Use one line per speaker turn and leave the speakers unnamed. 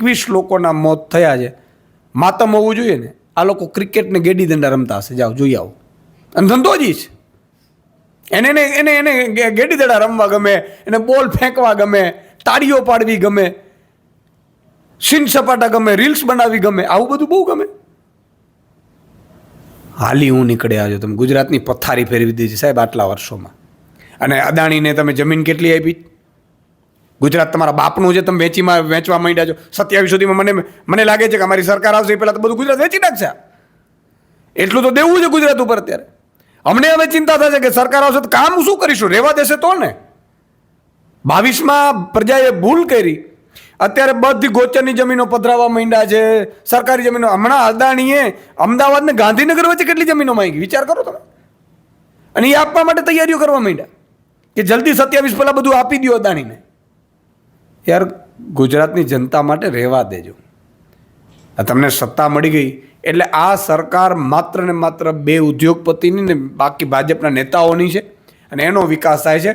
21 લોકોના મોત થયા છે. માતમ હોવું જોઈએ ને. આ લોકો ક્રિકેટને ગેડી દંડા રમતા હશે. જાઓ જોઈ આવો. અને ધંધો જ છે. એને એને એને ગેડી દડા રમવા ગમે, એને બોલ ફેંકવા ગમે, તાળીઓ પાડવી ગમે, સીન સપાટા ગમે, રીલ્સ બનાવવી ગમે, આવું બધું બહુ ગમે. હાલી હું નીકળ્યા છો તમે. ગુજરાતની પથારી ફેરવી દીધી સાહેબ આટલા વર્ષોમાં. અને અદાણીને તમે જમીન કેટલી આપી? ગુજરાત તમારા બાપનું છે, તમે વેચવા માંડ્યા છો. 27 સુધીમાં મને લાગે છે કે અમારી સરકાર આવશે એ પહેલાં તો બધું ગુજરાત વેચી નાખશે. એટલું તો દેવું છે ગુજરાત ઉપર અત્યારે. અમને હવે ચિંતા થશે કે સરકાર આવશે તો કામ શું કરીશું? રહેવા દેશે તો ને. 22માં પ્રજાએ ભૂલ કરી, અત્યારે બધી ગોચરની જમીનો પધરાવવા માંડ્યા છે, સરકારી જમીનો. હમણાં અદાણીએ અમદાવાદ ને ગાંધીનગર વચ્ચે કેટલી જમીનો માંગી વિચાર કરો તમે. અને એ આપવા માટે તૈયારીઓ કરવા માંડ્યા કે જલ્દી 27 પહેલાં બધું આપી દો અદાણીને. યાર ગુજરાતની જનતા માટે રહેવા દેજો. તમને સત્તા મળી ગઈ એટલે આ સરકાર માત્ર ને માત્ર 2 ઉદ્યોગપતિની ને બાકી ભાજપના નેતાઓની છે અને એનો વિકાસ થાય છે.